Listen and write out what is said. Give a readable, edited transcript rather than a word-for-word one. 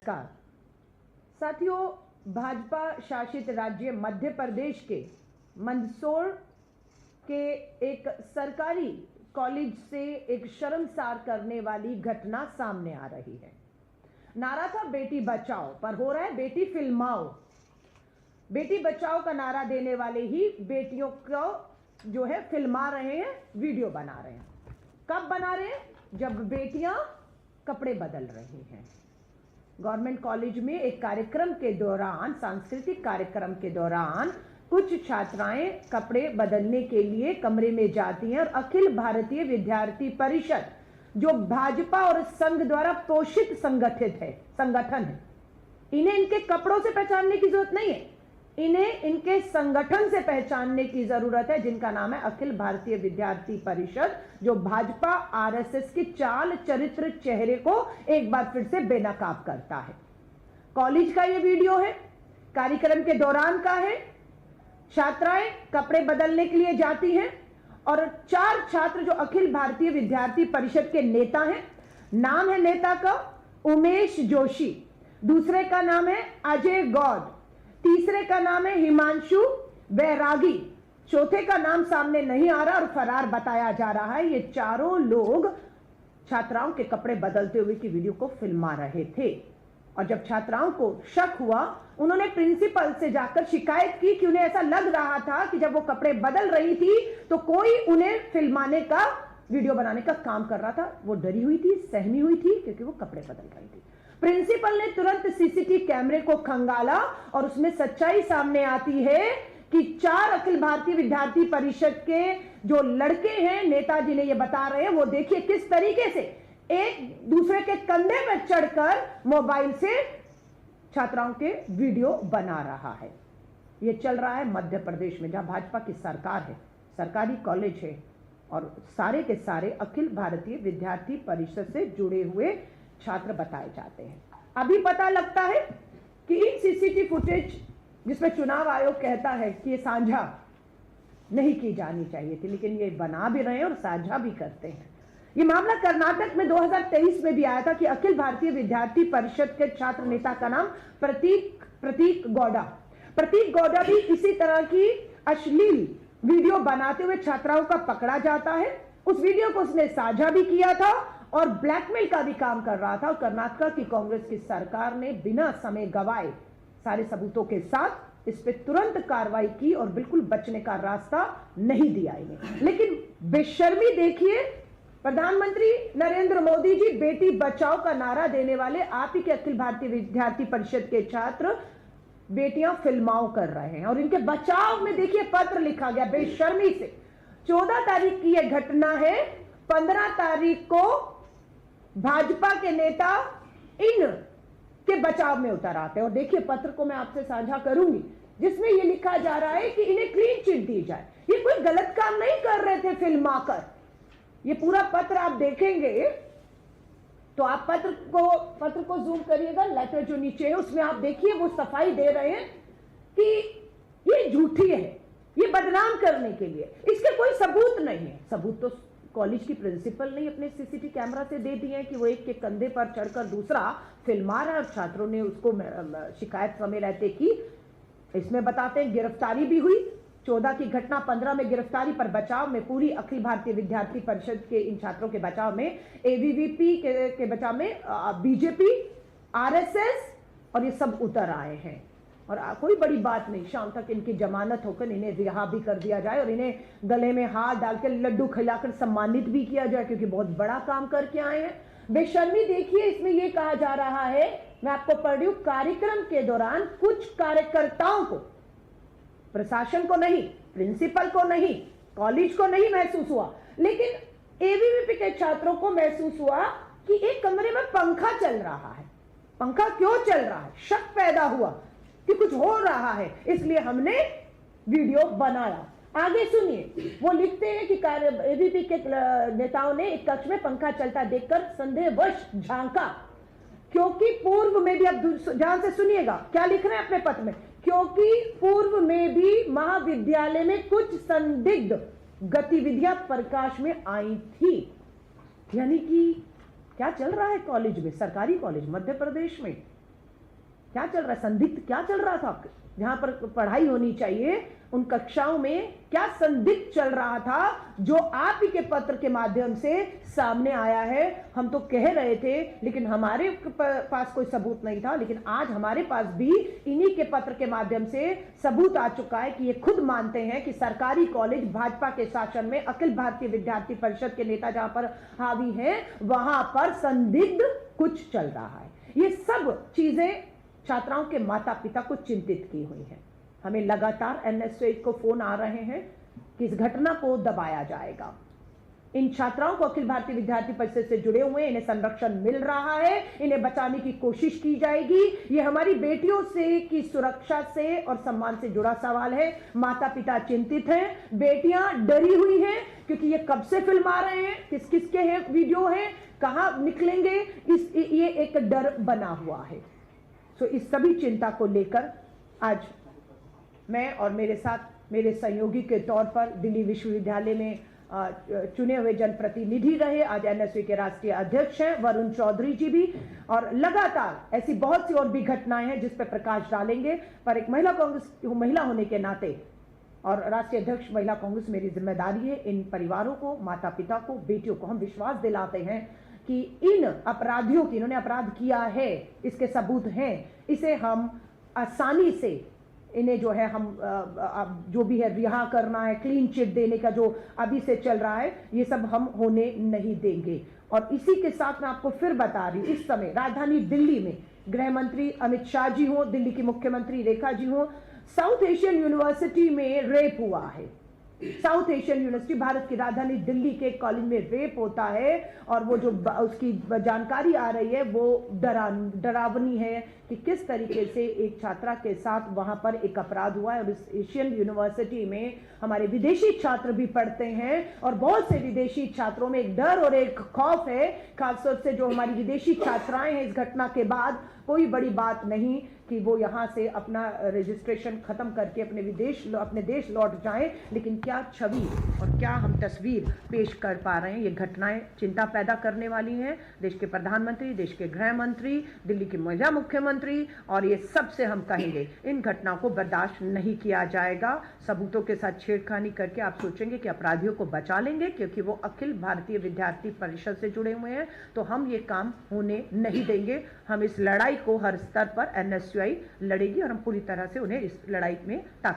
नमस्कार साथियों, भाजपा शासित राज्य मध्य प्रदेश के मंदसौर के एक सरकारी कॉलेज से एक शर्मसार करने वाली घटना सामने आ रही है। नारा था बेटी बचाओ, पर हो रहा है बेटी फिल्माओ। बेटी बचाओ का नारा देने वाले ही बेटियों को जो है फिल्मा रहे हैं, वीडियो बना रहे हैं। कब बना रहे हैं? जब बेटियां कपड़े बदल रही हैं। गवर्नमेंट कॉलेज में एक कार्यक्रम के दौरान, सांस्कृतिक कार्यक्रम के दौरान कुछ छात्राएं कपड़े बदलने के लिए कमरे में जाती हैं और अखिल भारतीय विद्यार्थी परिषद, जो भाजपा और संघ द्वारा पोषित संगठन है, इन्हें इनके कपड़ों से पहचानने की जरूरत नहीं है, इन्हें इनके संगठन से पहचानने की जरूरत है, जिनका नाम है अखिल भारतीय विद्यार्थी परिषद, जो भाजपा आरएसएस की चाल चरित्र चेहरे को एक बार फिर से बेनकाब करता है। कॉलेज का यह वीडियो है, कार्यक्रम के दौरान का है। छात्राएं कपड़े बदलने के लिए जाती हैं और 4 छात्र जो अखिल भारतीय विद्यार्थी परिषद के नेता हैं, नाम है नेता का उमेश जोशी, दूसरे का नाम है अजय गौड़, तीसरे का नाम है हिमांशु बैरागी, चौथे का नाम सामने नहीं आ रहा और फरार बताया जा रहा है। ये चारों लोग छात्राओं के कपड़े बदलते हुए की वीडियो को फिल्मा रहे थे और जब छात्राओं को शक हुआ, उन्होंने प्रिंसिपल से जाकर शिकायत की कि उन्हें ऐसा लग रहा था कि जब वो कपड़े बदल रही थी तो कोई उन्हें फिल्माने का, वीडियो बनाने का काम कर रहा था। वो डरी हुई थी, सहमी हुई थी, क्योंकि वो कपड़े बदल रही थी। प्रिंसिपल ने तुरंत सीसीटीवी कैमरे को खंगाला और उसमें सच्चाई सामने आती है कि 4 अखिल भारतीय विद्यार्थी परिषद के जो लड़के हैं, नेताजी ने ये बता रहे हैं, वो देखिए किस तरीके से एक दूसरे के कंधे पर चढ़कर मोबाइल से छात्राओं के वीडियो बना रहा है। ये चल रहा है मध्य प्रदेश में, जहां भाजपा की सरकार है, सरकारी कॉलेज है और सारे के सारे अखिल भारतीय विद्यार्थी परिषद से जुड़े हुए छात्र बताए जाते हैं। अभी पता लगता है कि इन सीसीटीवी फुटेज, जिसमें चुनाव आयोग कहता है कि ये साझा नहीं की जानी चाहिए थी, लेकिन ये बना भी रहे हैं और साझा भी करते हैं। ये मामला कर्नाटक में 2023 में भी आया था कि अखिल भारतीय विद्यार्थी परिषद के छात्र नेता का नाम प्रतीक गौड़ा भी इसी तरह की अश्लील वीडियो बनाते हुए छात्राओं का पकड़ा जाता है। उस वीडियो को उसने साझा भी किया था और ब्लैकमेल का भी काम कर रहा था और कर्नाटक की कांग्रेस की सरकार ने बिना समय गवाए सारे सबूतों के साथ इस पे तुरंत कार्रवाई की और बिल्कुल बचने का रास्ता नहीं दिया इन्हें। लेकिन बेशर्मी देखिए, प्रधानमंत्री नरेंद्र मोदी जी बेटी बचाओ का नारा देने वाले आप ही के अखिल भारतीय विद्यार्थी परिषद के छात्र बेटियां फिल्माओ कर रहे हैं और इनके बचाव में देखिए पत्र लिखा गया बेशर्मी से। 14 तारीख की यह घटना है। 15 तारीख को भाजपा के नेता इन के बचाव में उतर आते हैं और देखिए पत्र को मैं आपसे साझा करूंगी, जिसमें यह लिखा जा रहा है कि इन्हें क्लीन चिट दी जाए। ये कोई गलत काम नहीं कर रहे थे फिल्माकर। ये पूरा पत्र आप देखेंगे तो आप पत्र को जूम करिएगा, लेटर जो नीचे है उसमें आप देखिए वो सफाई दे रहे हैं कि ये झूठी है, ये बदनाम करने के लिए। इसके कोई सबूत नहीं है। सबूत तो कॉलेज की प्रिंसिपल ने अपने सीसीटीवी कैमरा से दे दिए हैं कि वो एक के कंधे पर चढ़कर दूसरा फिल्मा रहा है और छात्रों ने उसको शिकायत समय रहते की। इसमें बताते हैं गिरफ्तारी भी हुई। 14 की घटना, 15 में गिरफ्तारी, पर बचाव में पूरी अखिल भारतीय विद्यार्थी परिषद के इन छात्रों के बचाव में, एबीवीपी के बचाव में बीजेपी, आरएसएस और ये सब उतर आए हैं। और कोई बड़ी बात नहीं, शाम तक इनकी जमानत होकर इन्हें रिहा भी कर दिया जाए और इन्हें गले में हाथ डालकर लड्डू खिलाकर सम्मानित भी किया जाए, क्योंकि बहुत बड़ा काम करके आए हैं। बेशर्मी देखिए, इसमें यह कहा जा रहा है, मैं आपको पढ़ रही हूं, कार्यक्रम के दौरान कुछ कार्यकर्ताओं को, प्रशासन को नहीं, प्रिंसिपल को नहीं, कॉलेज को नहीं महसूस हुआ, लेकिन एबीवीपी के छात्रों को महसूस हुआ कि एक कमरे में पंखा चल रहा है। पंखा क्यों चल रहा है? शक पैदा हुआ कि कुछ हो रहा है, इसलिए हमने वीडियो बनाया। आगे सुनिए, वो लिखते हैं कि एबीवीपी के नेताओं ने एक कक्ष में पंखा चलता देखकर संदेहवश झांका, क्योंकि पूर्व में भी, अब ध्यान से सुनिएगा क्या लिख रहे हैं अपने पत्र में, क्योंकि पूर्व में भी महाविद्यालय में कुछ संदिग्ध गतिविधियां प्रकाश में आई थी। यानी कि क्या चल रहा है कॉलेज में, सरकारी कॉलेज मध्य प्रदेश में, क्या चल रहा है, संदिग्ध क्या चल रहा था जहां पर पढ़ाई होनी चाहिए उन कक्षाओं में, क्या संदिग्ध चल रहा था जो आप ही के पत्र के माध्यम से सामने आया है। हम तो कह रहे थे लेकिन हमारे पास कोई सबूत नहीं था, लेकिन आज हमारे पास भी इन्हीं के पत्र के माध्यम से सबूत आ चुका है कि ये खुद मानते हैं कि सरकारी कॉलेज भाजपा के शासन में अखिल भारतीय विद्यार्थी परिषद के नेता जहां पर हावी हैं वहां पर संदिग्ध कुछ चल रहा है। ये सब चीजें छात्राओं के माता पिता को चिंतित की हुई है। हमें लगातार एनएसयूआई को फोन आ रहे हैं कि इस घटना को दबाया जाएगा। इन छात्राओं को अखिल भारतीय विद्यार्थी परिषद से जुड़े हुए, इन्हें संरक्षण मिल रहा है, इन्हें बचाने की कोशिश की जाएगी। ये हमारी बेटियों से की सुरक्षा से और सम्मान से जुड़ा सवाल है। माता पिता चिंतित हैं, बेटियां डरी हुई हैं क्योंकि ये कब से फिल्म आ रहे हैं, किस किस के हैं वीडियो हैं, कहां निकलेंगे, ये एक डर बना हुआ है। तो इस सभी चिंता को लेकर आज मैं और मेरे साथ मेरे सहयोगी के तौर पर दिल्ली विश्वविद्यालय में चुने हुए जनप्रतिनिधि रहे, आज एनएसयूआई के राष्ट्रीय अध्यक्ष हैं वरुण चौधरी जी भी, और लगातार ऐसी बहुत सी और भी घटनाएं हैं जिस पर प्रकाश डालेंगे। पर एक महिला होने के नाते और राष्ट्रीय अध्यक्ष महिला कांग्रेस मेरी जिम्मेदारी है इन परिवारों को, माता पिता को, बेटियों को हम विश्वास दिलाते हैं कि इन अपराधियों की, इन्होंने अपराध किया है, इसके सबूत हैं, इसे हम आसानी से इन्हें जो है हम जो भी है रिहा करना है, क्लीन चिट देने का जो अभी से चल रहा है, ये सब हम होने नहीं देंगे। और इसी के साथ मैं आपको फिर बता रही हूं, इस समय राजधानी दिल्ली में गृह मंत्री अमित शाह जी हों, दिल्ली की मुख्यमंत्री रेखा जी हों, साउथ एशियन यूनिवर्सिटी में रेप हुआ है। साउथ एशियन यूनिवर्सिटी, भारत की राजधानी दिल्ली के कॉलेज में रेप होता है और वो जो उसकी जानकारी आ रही है वो डरावनी है कि किस तरीके से एक छात्रा के साथ वहां पर एक अपराध हुआ है। और इस एशियन यूनिवर्सिटी में हमारे विदेशी छात्र भी पढ़ते हैं और बहुत से विदेशी छात्रों में एक डर और एक खौफ है, खासतौर से जो हमारी विदेशी छात्राएं हैं। इस घटना के बाद कोई बड़ी बात नहीं कि वो यहाँ से अपना रजिस्ट्रेशन खत्म करके अपने देश लौट जाएं, लेकिन क्या छवि और क्या हम तस्वीर पेश कर पा रहे हैं, ये घटनाएं चिंता पैदा करने वाली हैं। देश के प्रधानमंत्री, देश के गृह मंत्री, दिल्ली की महिला मुख्यमंत्री, और ये सबसे हम कहेंगे इन घटनाओं को बर्दाश्त नहीं किया जाएगा। सबूतों के साथ छेड़खानी करके आप सोचेंगे कि अपराधियों को बचा लेंगे क्योंकि वो अखिल भारतीय विद्यार्थी परिषद से जुड़े हुए हैं, तो हम ये काम होने नहीं देंगे। हम इस लड़ाई को हर स्तर पर एनएसयूआई लड़ेगी और हम पूरी तरह से उन्हें इस लड़ाई में ताकत